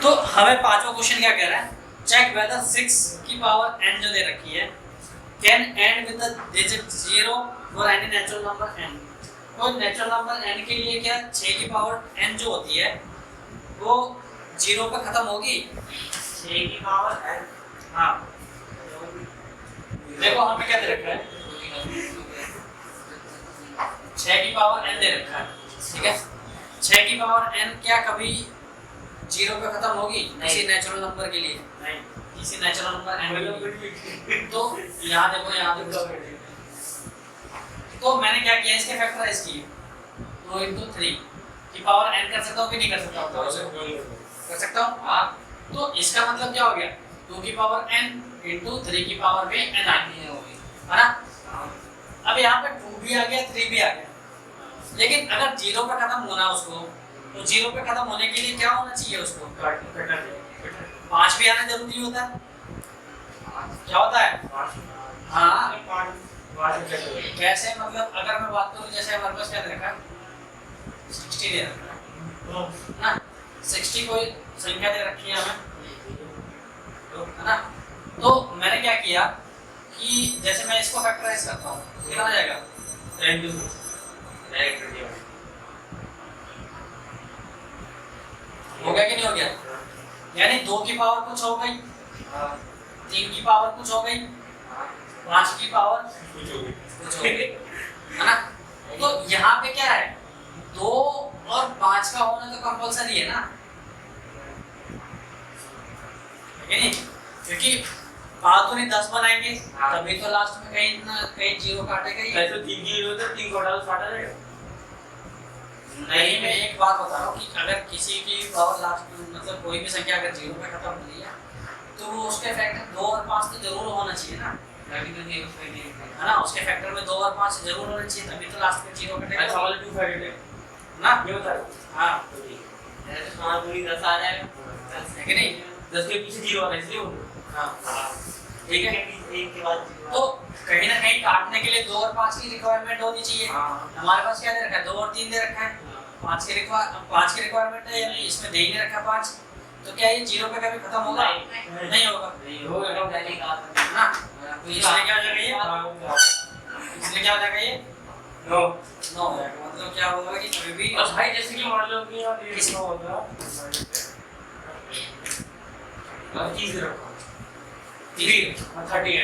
तो हमें पांचवा क्वेश्चन क्या कह रहा है, चेक वेदर 6 की पावर n जो दे रखी है can and with the digit 0 for any natural number n। तो नेचुरल नंबर n के लिए क्या 6 की पावर n जो होती है वो 0 पे खत्म होगी। 6 की पावर n, हाँ देखो हमें क्या दे रखा है, 6 की पावर n दे रखा है, ठीक है। 6 की पावर n क्या कभी 0 पे खत्म होगी किसी नेचुरल नंबर के लिए? नहीं, किसी नेचुरल नंबर n के लिए। तो यहाँ देखो तो मैंने क्या किया, इसके फैक्टराइज किए 2 into 3 की पावर n कर सकता हूँ कि नहीं कर सकता हूँ? कर सकता हूँ। हाँ, तो इसका मतलब क्या हो गया, 2 की पावर n into 3 की पावर में n आ गई है ना। अब यहाँ पे 2 भी आ गया 3 भी आ गया, लेकिन अगर 0 पे खत्म होना उसको, तो 0 पे खत्म होने के लिए क्या होना चाहिए उसको, 5 भी आना जरूरी होता है। क्या होता है? हाँ कैसे, मतलब अगर मैं बात करूँ जैसे हमारे पास क्या दे रखा है 60 दे रखा है ना, 60 कोई संख्या दे रखी है हमें, है ना। तो मैंने क्या किया कि जैसे मैं इसको फैक्टराइज करता हूँ, कितना आ जाएगा, हो गया कि नहीं हो गया? यानी 2 की पावर कुछ हो गई, 3 की पावर कुछ हो गई, 5 की पावर कुछ हो गई, है ना। तो यहाँ पे क्या है, 2 और 5 का होना तो कंपलसरी है ना, है नहीं? क्योंकि फालतू नहीं 10 बनाएंगे तभी तो लास्ट में कहीं ना कहीं 0 काटेगा ही। ऐसे 3 की जरूरत है, 3 को हटा दो 60 आ जाएगा। नहीं, मैं एक बात बता रहा हूँ कि अगर किसी की पावर लास्ट मतलब कोई भी संख्या अगर 0 पे खत्म हो रही है तो वो उसके फैक्टर 2 और 5 तो जरूर होना चाहिए ना, है ना। उसके फैक्टर में 2 और 5 जरूर होना चाहिए तभी तो लास्ट में 0 कटेगा। अच्छा वाला 2 फैक्टर है ना, ये बता दो। हाँ ऐसे कहां पूरी 10 आ जाएगा, है कि नहीं? 10 के पीछे 0 आना इसलिए वो। हाँ ठीक है। एक के बाद तो कहीं ना कहीं काटने के लिए 2 और 5 की रिक्वायरमेंट होनी चाहिए। हमारे पास क्या दे रखा है, 2 और 3 दे रखा है, 5 की रिक्वायरमेंट है, यानी इसमें दे ही नहीं रखा 5, तो क्या ये 0 पे कभी खत्म होगा? नहीं होगा ना। तो इसलिए क्या हो जाएगा ये, इसलिए क्या हो जाएगा ये, नो नो हो जाएगा। मतलब क्या होगा कि कभी भी बस भाई जैसे कि मान लो कि यहाँ ये नो होगा, अब चीज रखो 30 है 30 दे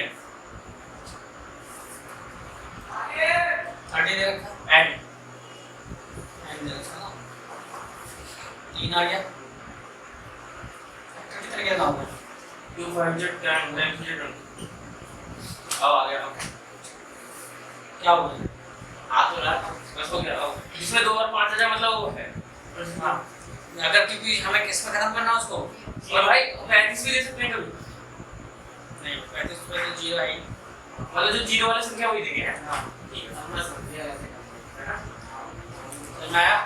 रखा है, एंड दे रखा ना, 3 आ गया, कितने क्या नाम है, 2 5 10 9 अब आ गया क्या हो गया? आ तो रहा बस हो गया। जिसमें 2 और 5 हजार मतलब वो है। हाँ, अगर क्योंकि हमें किस पे खत्म करना है उसको, और भाई 35 भी ले सकते हैं कभी, नहीं 35 पे तो 0 है, मतलब जो 0 वाली संख्या वही देंगे। हाँ ठीक है समझ सकते हैं समझ में आया।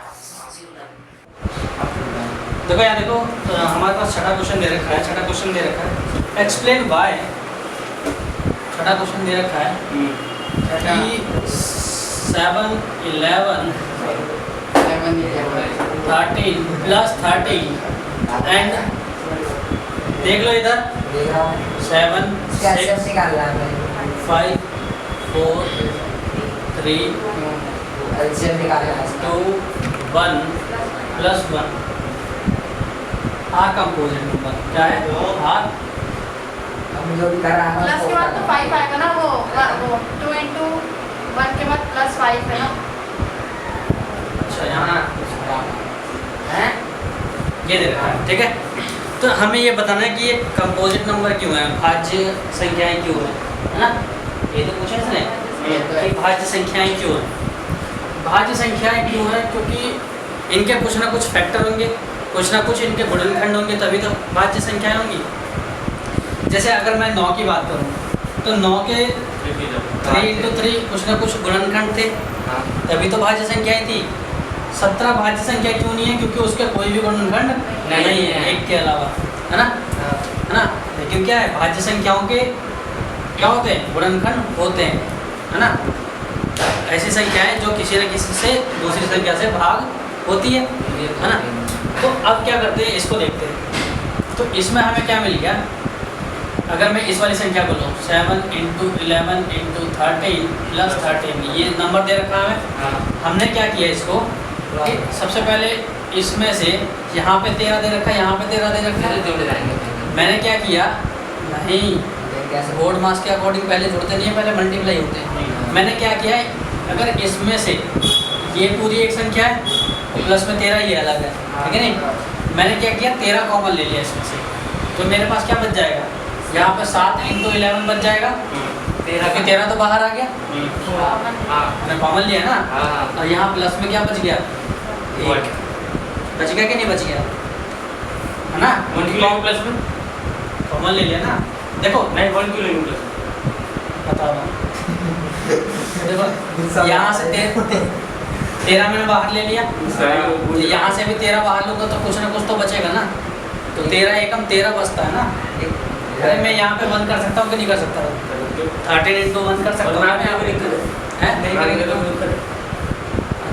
देखो यहाँ देखो, तो हमारे पास छठा क्वेश्चन दे रखा है, छठा क्वेश्चन दे रखा है एक्सप्लेन वाई, छठा क्वेश्चन दे रखा है कि 7 11 13 प्लस 30 एंड देख लो इधर 7 6 5 4 3 2 1 प्लस 1 आर कंपोजिट नंबर क्या है, आर प्लस के बाद तो 5 आएगा ना, वो 2 into 1 के बाद प्लस 5 है ना। अच्छा यहाँ है ये दे रखा है, ठीक है। तो हमें ये बताना है कि ये कंपोजिट नंबर क्यों है, भाज्य संख्याएं क्यों है ना, ये तो पूछा इसने कि भाज्य संख्याएं क्यों है। भाज्य संख्याएं क्यों है, क्योंकि इनके कुछ ना कुछ फैक्टर होंगे, कुछ ना कुछ इनके गुणनखंड होंगे, तभी तो भाज्य संख्याएं होंगी। जैसे अगर मैं 9 की बात करूँ तो 9 के 3 into 3 कुछ ना कुछ गुणनखंड थे, तभी तो भाज्य संख्याएं थी। 17 भाज्य संख्या क्यों नहीं है, क्योंकि उसके कोई भी गुणनखंड नहीं है एक के अलावा, है ना, है ना। लेकिन क्या है, भाज्य संख्याओं के क्या होते हैं, गुणनखंड होते हैं, है ना। ऐसी संख्याएं जो किसी न किसी से दूसरी संख्या से भाग होती है ना। तो अब क्या करते हैं, इसको देखते हैं। तो इसमें हमें क्या मिल गया, अगर मैं इस वाली संख्या को लूँ 7 × 11 × 13 + 13, ये नंबर दे रखा है हमें। हमने क्या किया इसको कि सबसे पहले इसमें से यहाँ पे 13 दे रखा है, यहाँ पे 13 दे रखा है, मैंने क्या किया, नहीं बोर्ड मास के अकॉर्डिंग पहले जोड़ते नहीं है, पहले मल्टीप्लाई होते हैं। मैंने क्या किया है, अगर इसमें से ये पूरी एक संख्या है प्लस में 13 ये अलग है, ठीक है नहीं, मैंने क्या किया 13 कॉमन ले लिया इसमें से, तो मेरे पास क्या बच जाएगा, यहाँ पे 7 × 11 बच जाएगा, 13 तो बाहर आ गया, मैंने कॉमन लिया ना, और यहाँ प्लस में क्या बच गया, बच गया कि नहीं बच गया, है ना, 1 किलो प्लस में कॉमन ले लिया ना। देखो नहीं 1 किलो प्लस बता रहा हूँ, देखो यहाँ से 13 मैंने बाहर ले लिया, तो यहाँ से भी 13 बाहर लूँगा तो कुछ ना कुछ तो बचेगा ना, तो 13 एकम 13 बचता है ना। अरे मैं यहाँ पे बंद कर सकता हूँ कि नहीं कर सकता, 13 × 1 कर सकता हूँ, नहीं करेंगे तो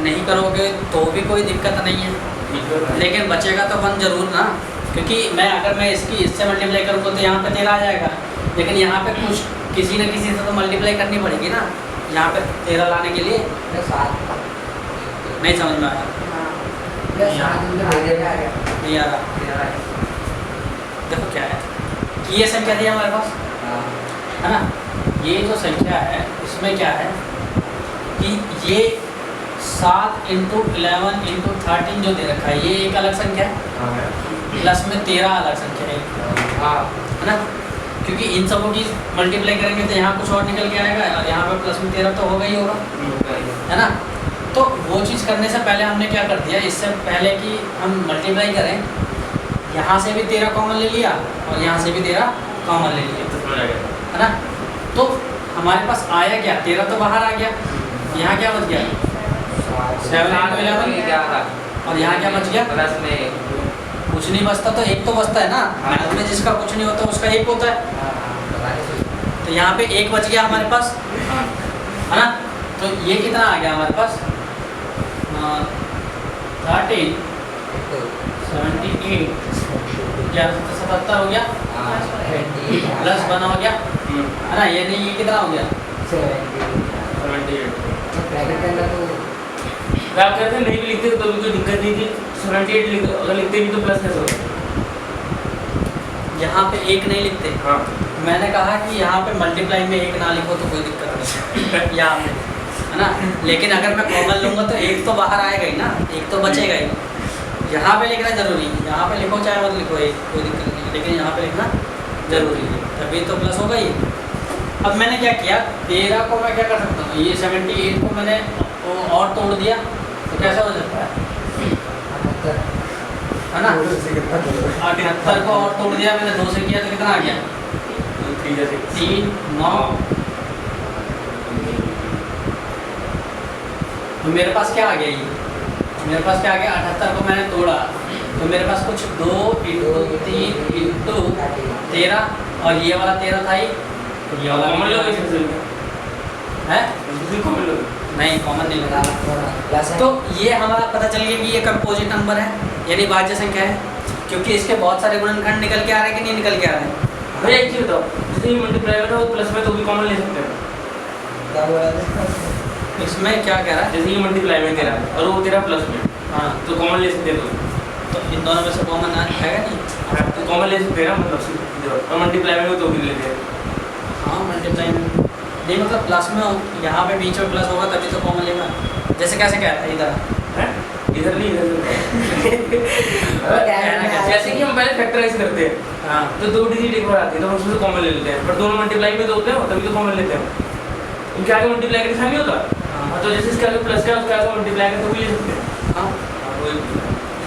नहीं करोगे तो भी कोई दिक्कत नहीं है, लेकिन बचेगा तो 1 जरूर ना, क्योंकि अगर मैं इससे मल्टीप्लाई करूँगा तो यहाँ पे 13 आ जाएगा, लेकिन यहाँ पे कुछ किसी न किसी से तो मल्टीप्लाई करनी पड़ेगी ना, यहाँ पे 13 लाने के लिए। नहीं समझ में आया, नहीं आ रहा। देखो क्या है कि ये संख्या दी है हमारे पास, है ना, ये जो संख्या है इसमें क्या है कि ये 7 × 11 × 13 जो दे रखा है ये एक अलग संख्या है, प्लस में 13 अलग संख्या है ना, क्योंकि इन सबों की मल्टीप्लाई करेंगे तो यहाँ कुछ और निकल के आएगा, और यहाँ पे प्लस में 13 तो होगा ही होगा, है ना। तो वो चीज़ करने से पहले हमने क्या कर दिया, इससे पहले कि हम मल्टीप्लाई करें, यहाँ से भी 13 कॉमन ले लिया और यहाँ से भी 13 कॉमन ले लिया, है ना। तो हमारे पास आया क्या, 13 तो बाहर आ गया, यहाँ क्या बच गया 7 × 11, और यहाँ क्या बच गया, कुछ नहीं बचता तो एक तो बचता है ना, मैथ में जिसका कुछ नहीं होता उसका एक होता है, तो यहाँ पे एक बच गया हमारे पास, है ना। तो ये कितना आ गया हमारे पास 13 78 77 हो गया, प्लस 1 हो गया, है ना, ये नहीं, ये कितना हो गया 78। आप कहते हैं नहीं भी लिखते तो भी कोई दिक्कत नहीं थी, 78 अगर लिखते भी तो प्लस कैसे होगा, यहाँ पे एक नहीं लिखते। मैंने कहा कि यहाँ पे मल्टीप्लाई में एक ना लिखो तो कोई दिक्कत नहीं यहाँ पे, है ना, लेकिन अगर मैं कॉमन लूँगा तो एक तो बाहर आएगा ही ना, एक तो बचेगा ही, यहाँ पे लिखना जरूरी है, यहाँ पे लिखो चाहे मत लिखो एक, कोई दिक्कत नहीं, लेकिन यहाँ पे लिखना जरूरी है, तभी तो प्लस होगा ही। अब मैंने क्या किया, 13 को मैं क्या कर सकता हूँ, ये 78 को मैंने और तोड़ दिया तो कैसा हो जाता है ना, 78 को और तोड़ दिया मैंने 2 से किया तो कितना आ गया 3 9, तो मेरे पास क्या आ गया, ये मेरे पास क्या आ गया, 78 को मैंने तोड़ा तो मेरे पास कुछ 2 × 3 × 13 और ये वाला 13 था ही, तो ये वाला है नहीं कॉमन नहीं लगा, तो ये हमारा पता चल गया कि ये कंपोजिट नंबर है, यानी भाज्य संख्या है, क्योंकि इसके बहुत सारे गुणनखंड निकल के आ रहे हैं कि नहीं निकल के आ रहे हैं। भैया एक चीज़ बताओ, जैसे ये मल्टीप्लाई में तो प्लस में तो भी कॉमन ले सकते हैं, इसमें क्या कह रहा है, जैसे ये मल्टीप्लाई में 13 और वो 13 प्लस में, हाँ तो कॉमन ले सकते हैं, तो इन दोनों में से कॉमन आएगा नहीं, तो कॉमन ले सकते हैं ना, मतलब और मल्टीप्लाई में तो भी लेते हैं, हाँ मल्टीप्लाई में नहीं, मतलब प्लस में यहाँ पे बीच में प्लस होगा तभी तो कॉमन लेगा, जैसे कैसे कह रहा है इधर नहीं इधर जैसे कि हम पहले फैक्टराइज करते हैं, हाँ तो 2 डिजिट एक बार आती है तो हम उसमें से कॉमन ले लेते हैं, पर दोनों मल्टीप्लाई में तो होते हैं तभी तो कॉमन लेते हैं, उनके आगे मल्टीप्लाई का निशान नहीं होता, हाँ तो जैसे इसके आगे प्लस का उसके आगे मल्टीप्लाई का तो भी ले सकते हैं,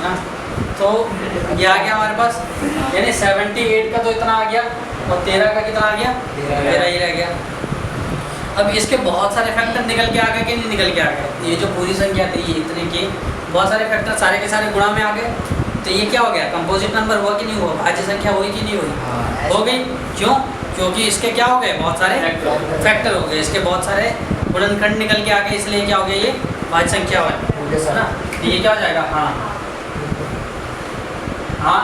हाँ तो ये आ गया हमारे पास, यानी 78 का तो इतना आ गया और 13 का कितना आ गया 13 ही रह गया। अब इसके बहुत सारे फैक्टर निकल के आ गए कि नहीं निकल के आ गए, ये जो पूरी संख्या थी ये इतने के बहुत सारे फैक्टर सारे के सारे गुणा में आ गए, तो ये क्या हो गया कंपोजिट नंबर हुआ कि नहीं हुआ, भाज्य संख्या हुई कि नहीं हुई, हो गई। क्यों, क्योंकि इसके क्या हो गए बहुत सारे फैक्टर हो गए, इसके बहुत सारे गुणनखंड निकल के आ गए, इसलिए क्या हो गया ये भाज्य संख्या हुआ है ना, ये क्या हो जाएगा, हाँ हाँ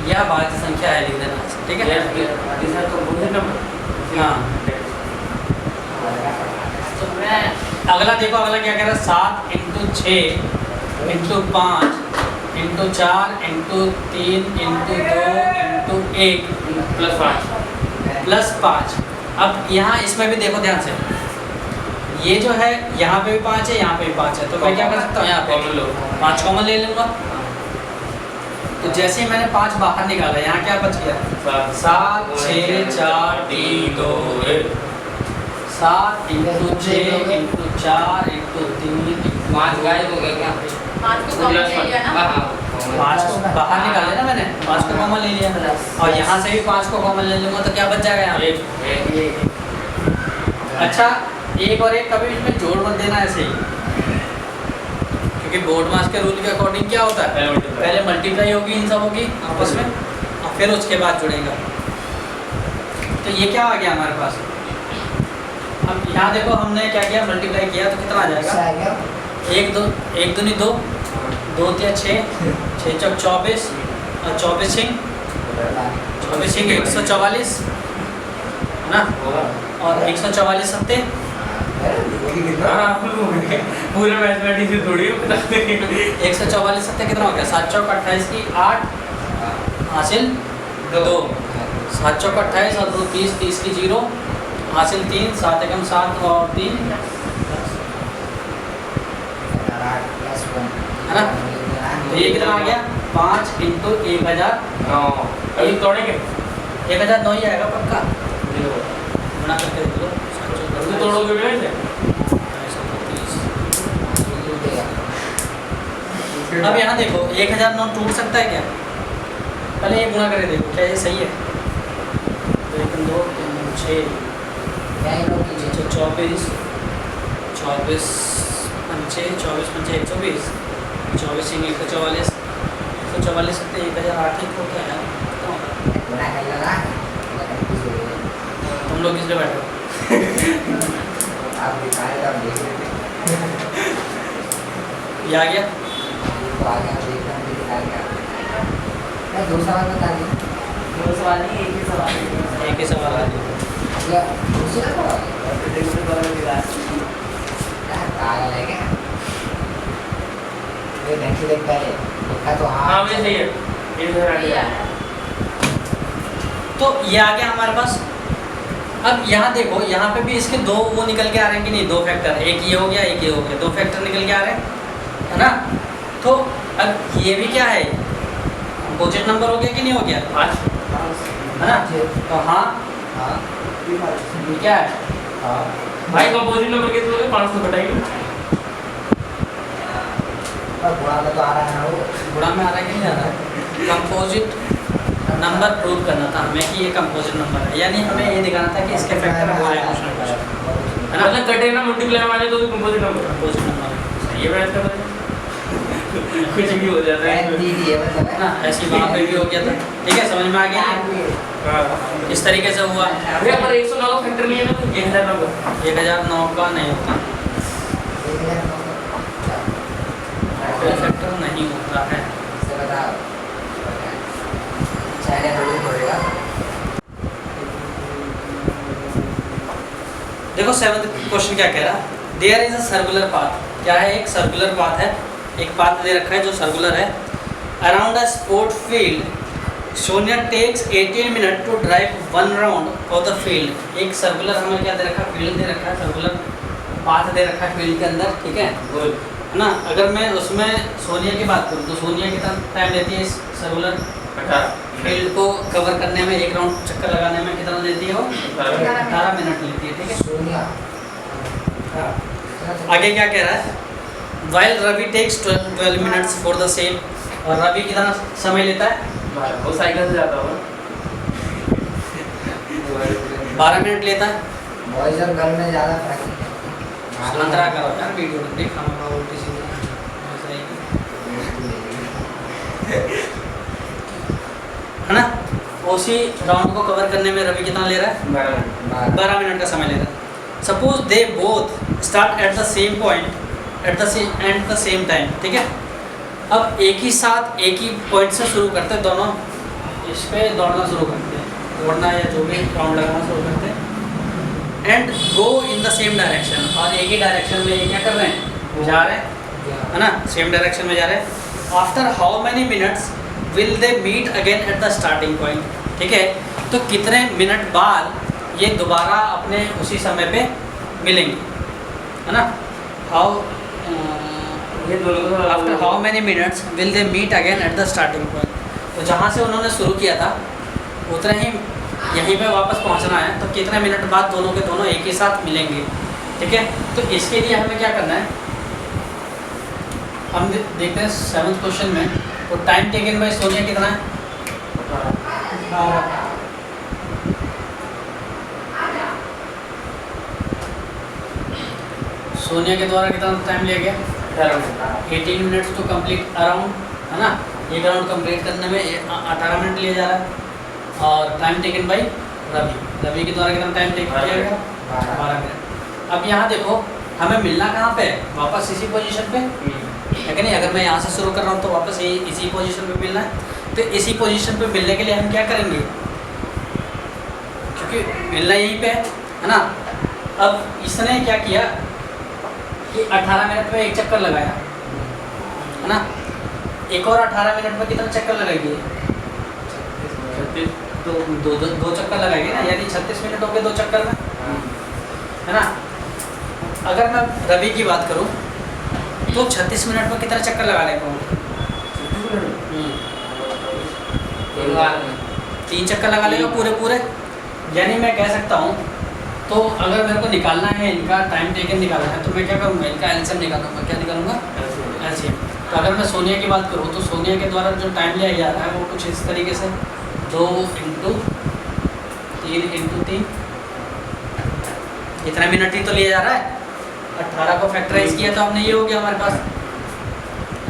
यह भाज्य संख्या है लिख देना ऐसे, ठीक है। This are composite number. हाँ। तो मैं अगला देखो, अगला क्या कह रहा है, 7 × 6 × 5 × 4 × 3 × 2 × 1 प्लस 5। अब यहाँ इसमें भी देखो ध्यान से, ये जो है यहाँ पे भी 5 है, यहाँ पे भी 5 है, तो मैं क्या कर सकता हूँ, यहाँ पे 5 कॉमन ले लूँगा। तो जैसे ही मैंने 5 बाहर निकाला, यहाँ क्या बच गया, 7 6 4 3 2 1। 7 × 6 × 4 × 3 5 गायब हो गया क्या? 5 को कॉमन ले लिया ना। हाँ 5 को बाहर निकाले ना मैंने, 5 को कॉमन ले लिया, और यहाँ से भी 5 को कॉमन ले लूँगा तो क्या बच जाएगा यहाँ पे? अच्छा, 1 और 1 कभी इसमें जोड़ मत देना ऐसे ही, क्योंकि बोर्ड मास के रूल के अकॉर्डिंग क्या होता है, पहले मल्टीप्लाई होगी इन सबों की आपस में और फिर उसके बाद जुड़ेगा। तो ये क्या आ गया हमारे पास। अब यहाँ देखो हमने क्या किया, मल्टीप्लाई किया तो कितना आ जाएगा, 1 2 1 दूनी 2 2 3 6 6 चौक 24 और 24 सिंह 144 है ना, और 144 सत्ते पूरे मैथमेटिक्स थोड़ी 144 सत्ते कितना हो गया, 7 चौक 28 की 8 हासिल 2, 7 चौक 28 और 2 30 30 की 0 हासिल 3, 7 एकम 7 और 3 है ना। तो ये कितना आ गया, 5 × 1000, अभी तोड़ेंगे 1000 9 ही आएगा पक्का, गुणा करके देख लो, तोड़ोगे भी नहीं। अब यहाँ देखो 1009 टूट सकता है क्या, पहले ये गुणा करके देखो क्या ये सही है। तो 1 2 3 6 24 24 पंचे 24 पंचे 120 24 सिंह 144 144 सत्ते 1008 ही होता है यार, तुम लोग किस लिए बैठे हो? ये आ गया, दो सवाल बता दी, दो सवाल नहीं, एक ही सवाल है। एक ही सवाल आ गया। दूसरा सवाल ये ढंग से देख पहले देखा तो हाँ वही सही है, ये इधर आ गया। तो ये आ गया हमारे पास। अब यहाँ देखो, यहाँ पे भी इसके दो वो निकल के आ रहे हैं कि नहीं, 2 फैक्टर, एक ये हो गया एक ये हो गया, 2 फैक्टर निकल के आ रहे हैं है ना। तो अब ये भी क्या है, कंपोजिट नंबर हो गया कि नहीं हो गया, 5 है ना। तो हाँ ये क्या है, भाई कंपोजिट नंबर कितने हो गए, 500 घटाइए। बुरा में तो आ रहा है ना वो, गुणा में आ रहा है कि नहीं आ रहा है। कंपोजिट नंबर प्रूव करना था हमें कि ये कंपोजिट नंबर है, यानी हमें ये दिखाना था कि इसके फैक्टर हो रहे हैं कुछ ना कुछ, है ना। मतलब कटे ना मल्टीप्लाई वाले तो कंपोजिट नंबर कंपोजिट नंबर ये बात कर रहे हैं। कुछ भी हो जाता है है ना, ऐसी वहाँ पे भी हो गया था, ठीक है, समझ में आ गया। इस तरीके से हुआ। अरे पर 109 का फैक्टर नहीं है ना, 1009 का 1009 का नहीं होता, फैक्टर नहीं होता है। देखो 7th क्वेश्चन क्या कह रहा है, there is a circular path, क्या है, एक सर्कुलर पाथ है, एक पाथ दे रखा है जो सर्कुलर है, around a sport field, Sonia takes 18 minute to drive 1 round of the field. एक सर्कुलर हमें क्या दे रखा है, फील्ड दे रखा है, सर्कुलर पाथ दे रखा है फील्ड के अंदर, ठीक है ना। अगर मैं उसमें सोनिया की बात करूँ तो सोनिया कितना टाइम लेती है इस सर्कुलर फील्ड को कवर करने में, एक राउंड चक्कर लगाने में कितना लेती है वो, 18 मिनट लेती है, ठीक है। आगे क्या कह रहा है, while Ravi takes 12 minutes for the same, और रवि कितना समय लेता है, वो साइकिल से जाता होगा 12 मिनट लेता है। बॉयज और गर्ल में ज़्यादा फर्क है। अंतरा करो यार वीडियो में, देख हम उल्टी सीधी है ना। उसी राउंड को कवर करने में रवि कितना ले रहा है, 12 मिनट का समय ले रहा है। Suppose they both start at the same point at the same time, ठीक है। अब एक ही साथ एक ही पॉइंट से शुरू करते हैं दोनों, इस पे दौड़ना शुरू करते हैं, दौड़ना या जो भी राउंड लगाना शुरू करते हैं and go in the same direction, और एक ही डायरेक्शन में ये क्या कर रहे हैं, जा रहे हैं, है ना, सेम डायरेक्शन में जा रहे हैं। After how many minutes will they meet again at the starting point, ठीक है, तो कितने मिनट बाद ये दोबारा अपने उसी समय पे मिलेंगे, है ना। हाउ ये दोनों after how many minutes will they meet again at the starting point, तो जहाँ से उन्होंने शुरू किया था उतने ही यहीं पे वापस पहुँचना है, तो कितने मिनट बाद दोनों के दोनों एक ही साथ मिलेंगे, ठीक है। तो इसके लिए हमें क्या करना है, हम देखते हैं 7th क्वेश्चन में, तो टाइम टेकन बाय सोनिया कितना है, सोनिया के द्वारा कितना टाइम लिया गया, 18 मिनट्स टू कंप्लीट अराउंड, है ना, एक राउंड कंप्लीट करने में 18 मिनट लिया जा रहा है। और टाइम टेकन बाय रवि के द्वारा कितना टाइम टेक किया गया, 12 मिनट। अब यहाँ देखो हमें मिलना कहाँ पे है, वापस इसी पोजीशन पे है कि नहीं, अगर मैं यहाँ से शुरू कर रहा हूँ तो वापस इसी पोजीशन पे मिलना है, तो इसी पोजीशन पे मिलने के लिए हम क्या करेंगे, क्योंकि मिलना यहीं पे है ना। अब इसने क्या किया कि 18 मिनट में एक चक्कर लगाया, है ना, एक और 18 मिनट में कितना चक्कर लगाएगी, दो चक्कर लगाएंगे ना, यानी 36 मिनट हो गए 2 चक्कर में, है ना। अगर मैं रवि की बात करूं तो 36 मिनट में कितना चक्कर लगा लेगा, 3 चक्कर लगा लेगा पूरे, यानी मैं कह सकता हूं, तो अगर मेरे को निकालना है इनका टाइम टेकन निकालना है, तो मैं क्या करूँगा, इनका एलसीएम निकालूंगा, क्या निकालूंगा, एलसीएम। तो अगर मैं सोनिया की बात करूँ तो सोनिया के द्वारा जो टाइम लिया जा रहा है वो कुछ इस तरीके से 2 × 3 × 3, इतना मिनट ही तो लिया जा रहा है, 18 को फैक्टराइज किया तो हमने, ये हो गया हमारे पास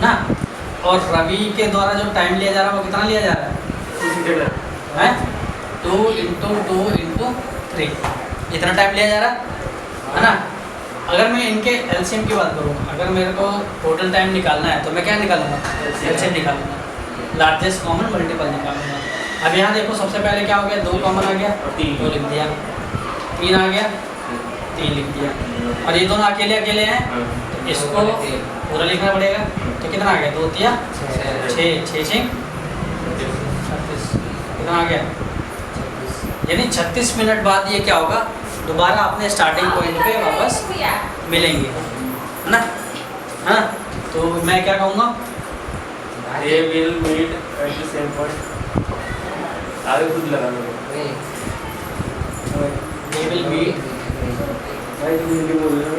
ना। और रवि के द्वारा जो टाइम लिया जा रहा है वो कितना लिया जा रहा है, 2 × 2 × 3, इतना टाइम लिया जा रहा है ना। अगर मैं इनके एलसीएम की बात करूँ, अगर मेरे को टोटल टाइम निकालना है तो मैं क्या निकालूंगा, एलसीएम निकालूंगा, लार्जेस्ट कॉमन मल्टीपल निकालूंगा। अब यहाँ देखो सबसे पहले क्या हो गया, 2 कॉमन आ गया, 2 लिख दिया, 3 आ गया, 3 लिख दिया, और ये दोनों अकेले हैं, तो इसको पूरा लिखना पड़ेगा, तो कितना आ गया, 2 × 3 = 6, 6 × 36, कितना आ गया, यानी 36 मिनट बाद ये क्या होगा, दोबारा अपने स्टार्टिंग पॉइंट पे वापस मिलेंगे, है ना, हाँ। तो मैं क्या कहूँगा, they will meet at the same point, आगे खुद लगा लो, they will meet भाई तुम हिंदी बोल रहे हो,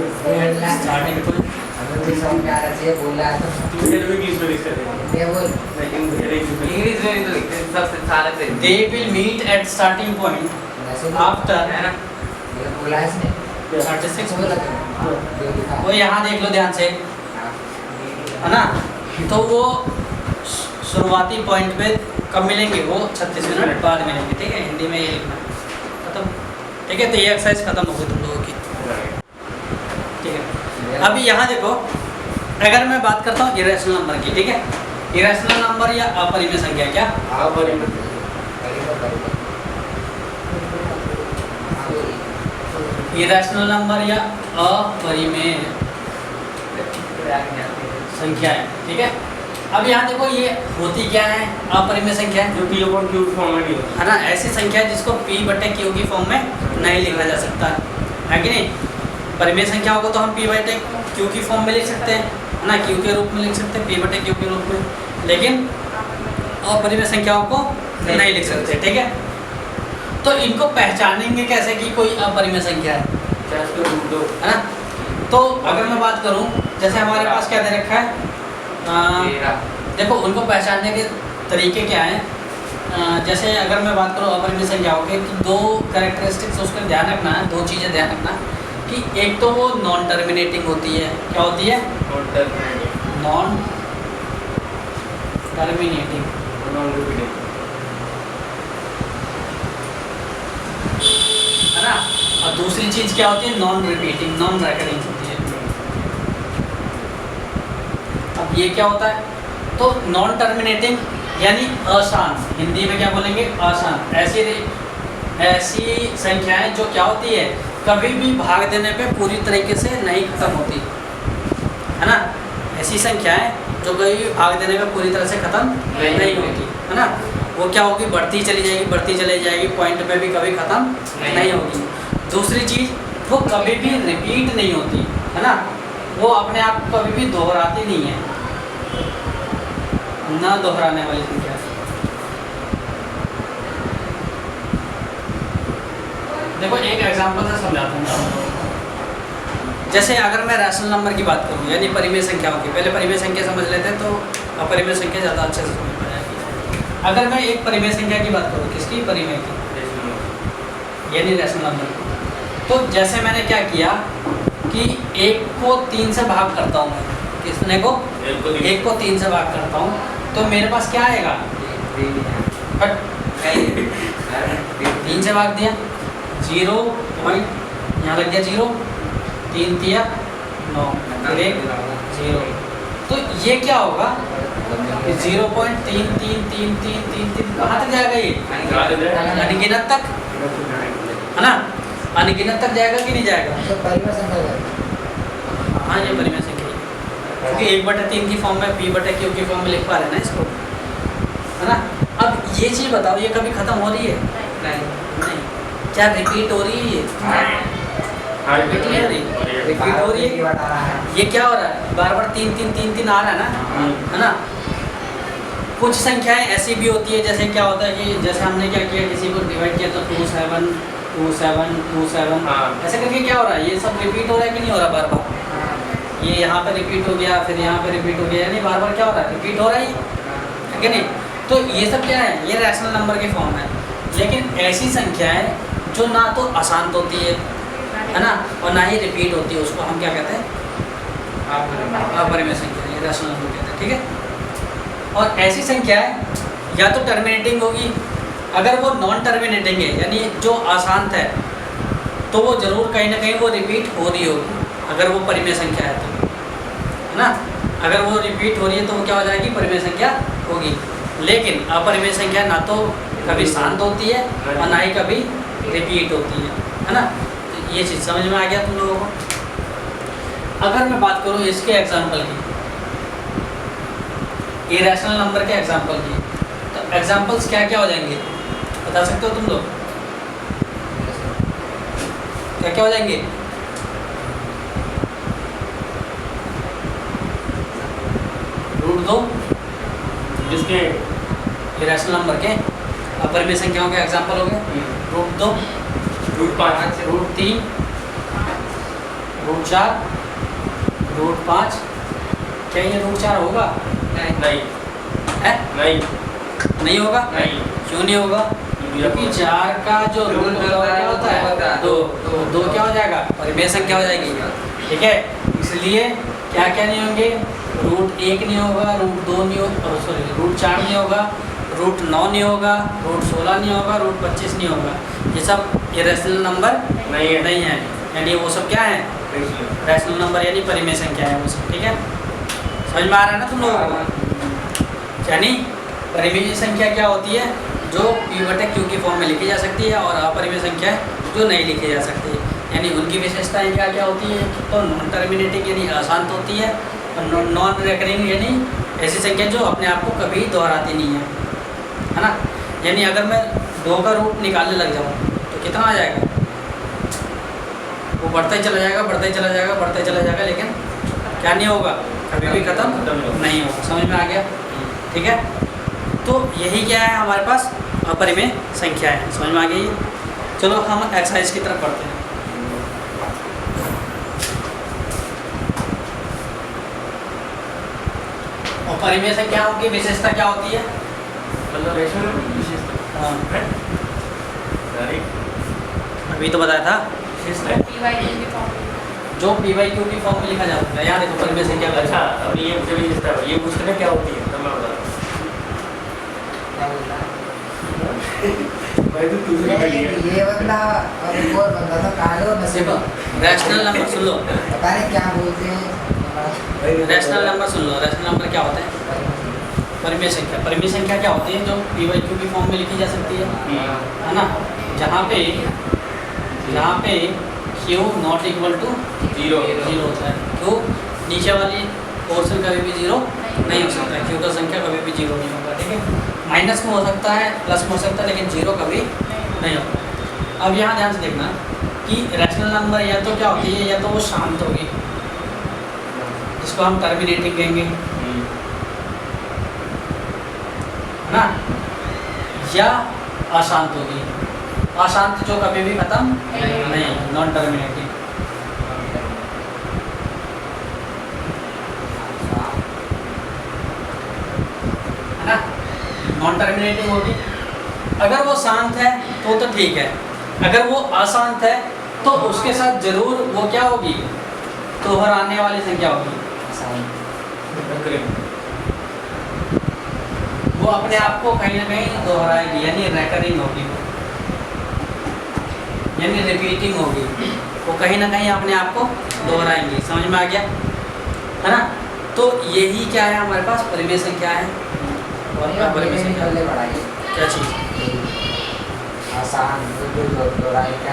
स्टार्टिंग पॉइंट, हमें भी समझ में आ रहा है, बोल रहा है तो तुम हिंदी में इंग्लिश में लिख सकते ये बोल, लेकिन इंग्लिश में तो लिखते हैं सबसे सारे से। they will meet at starting point वैसे after ये बोला है इसने, 36 बोला मिनट। तो ये लिखा वो यहाँ देख लो ध्यान से, है ना, तो वो शुरुआती पॉइंट पे कब मिलेंगे, वो 36 मिनट बाद मिलेंगे, ठीक है, हिंदी में ये लिखना खत्म, ठीक है। तो ये एक्सरसाइज खत्म हो गई तुम लोगों की, ठीक है। अभी यहाँ देखो, अगर मैं बात करता हूँ इरेशनल नंबर की, ठीक है, इरेशनल नंबर या अपरिमेय संख्या, क्या आप और इन इरेशनल नंबर या अपरिमेय संख्याएं, ठीक है। अब यहाँ देखो ये होती क्या है, अपरिमेय संख्या है, जो P/Q फॉर्म में नहीं है ना, ऐसी संख्या है जिसको P/Q की फॉर्म में नहीं लिखा जा सकता है कि नहीं। परिमेय संख्याओं को तो हम P/Q की फॉर्म में लिख सकते हैं, है ना, Q के रूप में लिख सकते हैं, P/Q के रूप में, लेकिन अपरिमेय संख्याओं को नहीं लिख सकते, ठीक है। तो इनको पहचानेंगे कैसे कि कोई अपरिमेय संख्या है, है ना। तो अगर मैं बात करूं, जैसे हमारे पास क्या दे रखा है, देखो उनको पहचानने के तरीके क्या हैं। जैसे अगर मैं बात करूं अपरिमेय संख्याओं के, तो 2 कैरेक्टरिस्टिक्स उसका ध्यान रखना है, 2 चीज़ें ध्यान रखना कि एक तो वो नॉन टर्मिनेटिंग होती है, क्या होती है, नॉन टर्मिनेटिंग, है ना, और दूसरी चीज़ क्या होती है, नॉन रिपीटिंग, नॉन रेकरिंग होती है। अब ये क्या होता है, तो नॉन टर्मिनेटिंग यानी अशांत, हिंदी में क्या बोलेंगे? अशांत। ऐसी संख्याएं जो क्या होती है, कभी भी भाग देने पे पूरी तरीके से नहीं खत्म होती, है ना। ऐसी संख्याएं जो कभी भी भाग देने पे पूरी तरह से खत्म नहीं होती, है ना। वो क्या होगी? बढ़ती चली जाएगी, बढ़ती चली जाएगी, पॉइंट पे भी कभी खत्म नहीं होगी। दूसरी चीज़, वो कभी भी रिपीट नहीं होती, है ना। वो अपने आप को कभी भी दोहराती नहीं है, ना दोहराने वाली संख्या। देखो एक एग्जांपल से समझाता हूँ। जैसे अगर मैं रैशनल नंबर की बात करूँ, यानी परिमेय संख्याओं की, पहले परिमेय संख्या समझ लेते हैं तो अपरिमेय संख्या ज़्यादा अच्छे से समझ में आएगी। अगर मैं एक परिमेय संख्या की बात करूँ, किसकी? परिमेय की, यानी रैशनल नंबर की। तो जैसे मैंने क्या किया कि 1 को 3 से भाग करता हूँ मैं, किसने को? 1 को 3 से भाग करता हूँ, तो मेरे पास क्या आएगा? 3 से भाग दिया, 0 पॉइंट, यहाँ लग गया 0, 3 दिया 9, 1 0। तो ये क्या होगा? 0.333333 कहाँ तक जाएगा ये? अनगिनत तक, है ना। अनगिनत तक जाएगा कि नहीं जाएगा? तो परिमेय संख्या है। हाँ, ये परिमेय संख्या है, क्योंकि 1/3 की फॉर्म में, p/q की फॉर्म में लिख पा रहे हैं ना इसको, है ना। अब ये चीज़ बताओ, ये कभी खत्म हो रही है? नहीं। क्या रिपीट हो रही है? रिपीट नहीं हो रही, रिपीट हो रही है। ये क्या हो रहा है? बार बार 3 3 3 3 आ रहा है ना, है ना। कुछ संख्याएं ऐसी भी होती है, जैसे क्या होता है कि जैसे हमने क्या किया, किसी को डिवाइड किया तो 2 7 2 7 2 7, ऐसे करके क्या हो रहा है? ये सब रिपीट हो रहा है कि नहीं हो रहा? बार बार ये यहाँ पे रिपीट हो गया, फिर यहाँ पे रिपीट हो गया, यानी बार बार क्या हो रहा है? रिपीट हो रहा है कि नहीं। तो ये सब क्या है? ये रैशनल नंबर की फॉर्म है। लेकिन ऐसी संख्याएं जो ना तो अशांत होती है ना, और ना ही रिपीट होती है, उसको हम क्या कहते हैं? अपरिमेय संख्या, ये रैशनल नंबर कहते हैं, ठीक है। और ऐसी संख्याएं या तो टर्मिनेटिंग होगी, अगर वो नॉन टर्मिनेटिंग है, यानी जो अशांत है, तो वो जरूर कहीं ना कहीं वो रिपीट हो रही होगी, अगर वो परिमेय संख्या है तो, है ना। अगर वो रिपीट हो रही है तो वो क्या हो जाएगी? परिमेय संख्या होगी। लेकिन अपरिमेय संख्या ना तो कभी शांत होती है और ना ही कभी रिपीट होती है ना। तो ये चीज़ समझ में आ गया तुम लोगों को। अगर मैं बात करूँ इसके एग्जाम्पल की, इरेशनल नंबर के एग्जाम्पल की, तो एग्जाम्पल्स क्या क्या हो जाएंगे बता सकते हो तुम लोग? क्या क्या हो जाएंगे? √2 जिसके इरेशनल नंबर के अपरिमेय संख्याओं के एग्जाम्पल हो गए। √2, √5, √3, √4, √5। क्या ये √4 होगा? नहीं है? नहीं नहीं होगा। नहीं क्यों नहीं होगा? क्योंकि 4 का जो रूट क्या होता है? 2। तो 2 क्या हो जाएगा? परिमेय संख्या हो जाएगी, ठीक है। इसलिए क्या क्या नहीं होंगे? √1 नहीं होगा, √2 नहीं होगा, सॉरी √4 नहीं होगा, √9 नहीं होगा, √16 नहीं होगा, √25 नहीं होगा। ये सब इरेशनल नंबर नहीं है, यानी वो सब क्या है? रैशनल नंबर, यानी परिमेय संख्या है वो सब, ठीक है। समझ में आ रहा है ना तुम लोगों को? यानी परिमेय संख्या क्या होती है? जो p/q की फॉर्म में लिखी जा सकती है, और अपरिमेय संख्या जो नहीं लिखी जा सकती है, यानी उनकी विशेषताएं क्या क्या होती है? तो नॉन टर्मिनेटिंग यानी अशांत होती है, और नॉन रिकरिंग यानी ऐसी संख्या जो अपने आप को कभी दोहराती नहीं है ना। यानी अगर मैं 2 का रूट निकालने लग जाऊँ तो कितना आ जाएगा? वो बढ़ता ही चला जाएगा, बढ़ता ही चला जाएगा, बढ़ता ही चला जाएगा, लेकिन क्या नहीं होगा? कभी भी खत्म नहीं होगा। समझ में आ गया? ठीक है। तो यही क्या है हमारे पास? अपरिमेय संख्या है। समझ में आ गई? चलो हम एक्सरसाइज की तरफ बढ़ते हैं। और परिमेय संख्याओं की विशेषता क्या होती है? मतलब रैशनल विशेषता हाँ, है। अभी तो बताया था, विशेषता है। जो p/q की फॉर्म में लिखा जाता है। यहाँ देखो परिमेय संख्या का। अच्छा, अब ये मुझे विशेषता है, ये पूछते हैं क्या होती है, तब मैं बता रहा हूँ। भाई तो तुझे पता ही है। ये बंदा और एक और बंदा था, काले और नसीब। देखो रैशनल नंबर सुन लो, पता नहीं क्या बोलते हैं। रैशनल नंबर सुन लो। रैशनल नंबर क्या होता है? परिमेय संख्या क्या होती है? जो पी बाई क्यू की फॉर्म में लिखी जा सकती है ना? जहाँ पे Q not equal to zero होता है, तो नीचे वाली पोर्शन कभी भी जीरो नहीं हो सकता है, क्यू का संख्या कभी भी जीरो नहीं होगा, ठीक है? माइनस में हो सकता है, प्लस में हो सकता है, लेकिन जीरो कभी नहीं होगा। अब यहाँ ध्यान से देखना कि रैशनल नंबर या तो क्या होती है, या तो वो शांत होगी जिसको हम टर्मिनेटिंग कहेंगे, है ना, या अशांत होगी। अशांत जो कभी भी खत्म नहीं, नॉन टर्मिनेटिंग। है ना, नॉन टर्मिनेटिंग होगी। अगर वो शांत है तो ठीक है, अगर वो अशांत है तो उसके साथ जरूर वो क्या होगी, दोहराने वाली संख्या होगी। वो अपने आप को कहीं ना कहीं दोहराएगी, यानी रेकरिंग होगी, यानी रिपीटिंग होगी, वो कहीं ना कहीं अपने आप को दोहराएंगी। समझ में आ गया, है ना? तो यही क्या है हमारे पास, परिमेय संख्या है। और क्या परिमेय संख्या? क्या चीज़? आसान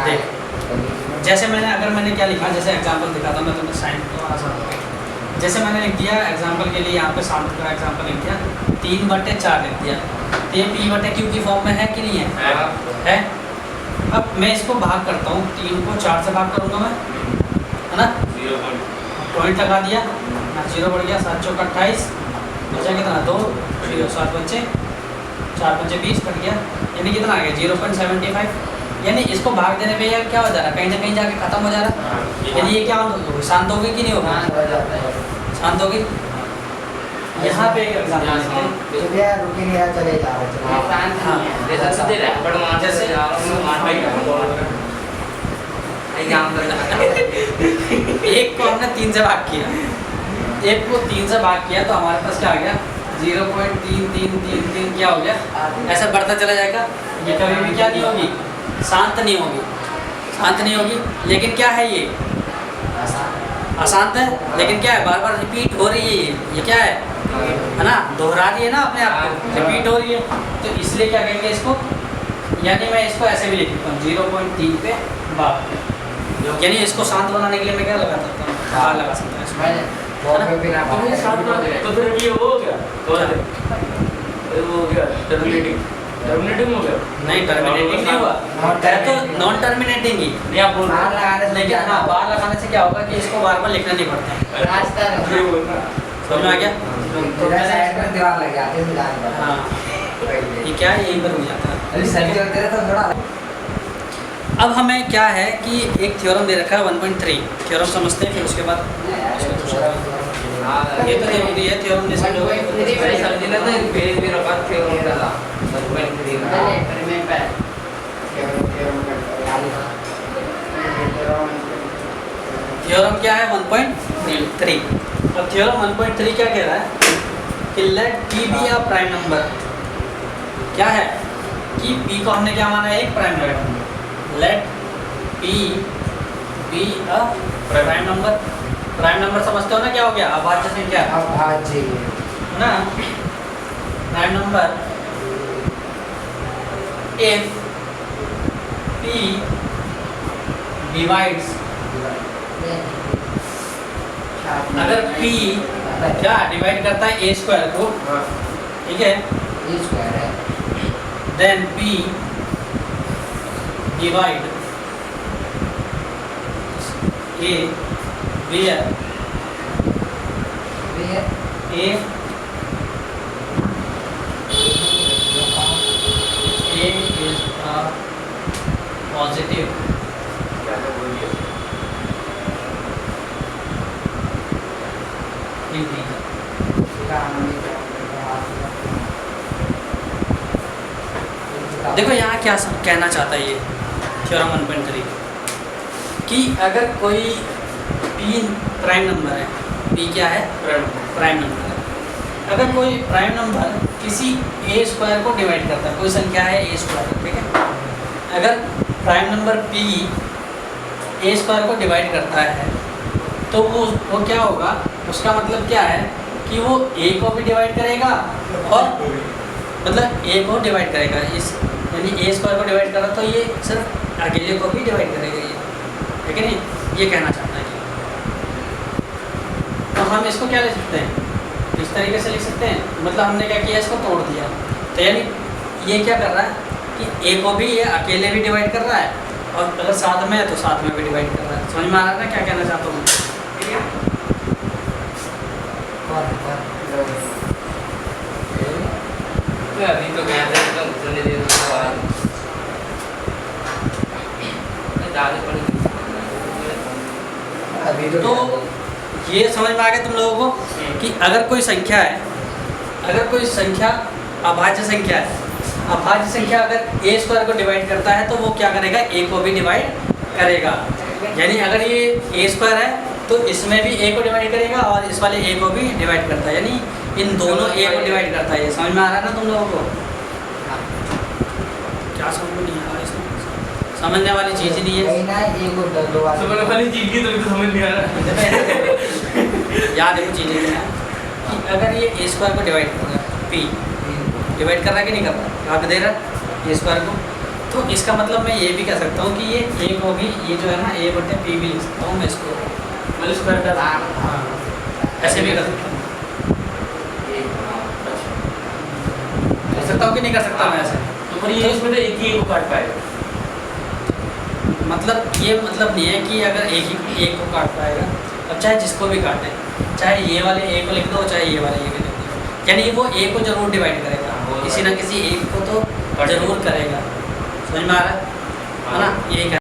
देख, जैसे अगर मैंने क्या लिखा, जैसे एग्जांपल दिखाता मैं तुम्हें साइन को आसान हो गया। जैसे मैंने लिख दिया एग्जांपल के लिए, यहाँ पे शांत का एग्जांपल लिख दिया, 3/4 लिख दिया, तो ये p/q की फॉर्म में है कि नहीं है? है। अब मैं इसको भाग करता हूँ, 3 को 4 से भाग करूँगा मैं, है ना? पॉइंट लगा दिया, 0 बढ़ गया, 7 चौक 28, बचा कितना? 2, 0, 7 बच्चे, 4 बच्चे 20 कट गया, यानी कितना आ गया? 0.75। यानी इसको भाग देने पे यार क्या हो जा रहा है, कहीं ना कहीं जाके खत्म हो जा रहा है। यानी ये क्या होगी, शांत होगी कि नहीं होगी? शांत होगी। यहाँ पे एक एग्जांपल चले जा एक को हमने 3 से भाग किया, एक को 3 से भाग किया, तो हमारे पास क्या आ गया? 0.3333 क्या हो गया? ऐसा बढ़ता चला जाएगा। ये कभी भी क्या नहीं होगी, शांत नहीं होगी, शांत नहीं होगी। लेकिन क्या है, ये अशांत है, लेकिन क्या है, बार बार रिपीट हो रही है। ये क्या है ना, दोहरा रही है ना अपने आप को, रिपीट हो रही है। तो इसलिए क्या कहेंगे इसको, यानी मैं इसको ऐसे भी लिख देता हूँ, 0.3 पे भाग, यानी इसको शांत बनाने के लिए मैं क्या लगा सकता हूँ, बार लगा सकता हूँ इसमें। तो फिर ये हो गया, वो हो गया टर्मिनेटिंग हो गया। नहीं, टर्मिनेटिंग नहीं हुआ, तो नॉन टर्मिनेटिंग ही नहीं आप बोल रहे हैं। लेकिन हाँ, बार लगाने से क्या होगा कि इसको बार बार लिखना नहीं पड़ता। समझ में आ गया? दीवार लग जाती है। हाँ, ये क्या है, यहीं पर हो जाता है। अब हमें क्या है कि एक थ्योरम दे रखा है 1.3, थ्योरम समझते हैं, फिर उसके बाद ये तो जरूरी है, थ्योरम नहीं समझोगे थ्योरम क्या है 1.3। अब थ्योरम 1.3 क्या कह रहा है कि let p be a prime number. क्या है कि p को हमने क्या माना है, एक prime number. Let p be a prime number. Prime number समझते हो ना, क्या हो गया, अभाज्य संख्या, अभाज्य है ना। Prime number if p divides, अगर p क्या डिवाइड करता है a स्क्वायर को, ठीक है, then p divide a where a is a positive integer। देखो यहाँ क्या कहना चाहता है ये थ्योरम 1.3 कि अगर कोई p प्राइम नंबर है, p क्या है, प्राइम नंबर है। अगर कोई प्राइम नंबर किसी a स्क्वायर को डिवाइड करता है, कोई संख्या है a स्क्वायर, ठीक है, अगर prime number p a square को डिवाइड करता है तो वो क्या होगा, उसका मतलब क्या है कि वो ए को भी डिवाइड करेगा और मतलब ए को डिवाइड करेगा, इस यानी ए स्क्वायर को डिवाइड करा तो ये सिर्फ अकेले को भी डिवाइड करेगा ये, ठीक है नहीं, ये कहना चाहता है कि तो हम इसको क्या ले सकते हैं, इस तरीके से लिख सकते हैं, मतलब हमने क्या किया, इसको तोड़ दिया, तो यानी ये क्या कर रहा है कि ए को भी ये अकेले भी डिवाइड कर रहा है और अगर साथ में है तो साथ में भी डिवाइड कर रहा है। समझ में आ रहा है ना क्या कहना चाहता हूँ, ठीक है। तो अभी तो गया था तो सुनने दे दो उसके बाद ज़्यादा पढ़ अभी तो तो ये समझ में आ गया तुम लोगों को कि अगर कोई संख्या है, अगर कोई संख्या अभाज्य संख्या है, अभाज्य संख्या अगर ए स्क्वायर को डिवाइड करता है तो वो क्या करेगा, ए को भी डिवाइड करेगा। यानी अगर ये ए स्क्वायर है तो इसमें भी ए को डिवाइड करेगा और इस वाले ए को भी डिवाइड करता है, यानी इन दोनों ए को डिवाइड करता है। ये समझ में आ रहा है ना तुम लोगों को, क्या समझ में नहीं आ रहा इसमें, समझने वाली चीज़ ही नहीं है। कहीं ना एक और दो तो मैंने खाली चीज की तो समझ नहीं आ रहा। याद है वो चीज़ें क्या है कि अगर ये ए स्क्वायर को डिवाइड कर रहा है, पी डिवाइड कर रहा है कि नहीं कर रहा, भाग दे रहा है ए स्क्वायर को, तो इसका मतलब मैं ये भी कह सकता हूँ कि ये ए को भी, ये जो है ना ए बटे पी भी लिख सकता हूँ मैं इसको, मतलब स्क्वायर का हाँ ऐसे भी कर सकता हूँ, कर सकता हूँ कि नहीं कर सकता मैं ऐसे, तो पर ये इसमें तो एक ही को काट पाएगा। मतलब ये मतलब नहीं है कि अगर एक को काट पाएगा, अब चाहे जिसको भी काटे, चाहे ये वाले ए को लिख दो चाहे ये वाले ए को लिख दो, यानी वो ए को जरूर डिवाइड करेगा, किसी ना किसी एक को तो जरूर करेगा। समझ में आ रहा है ना, यही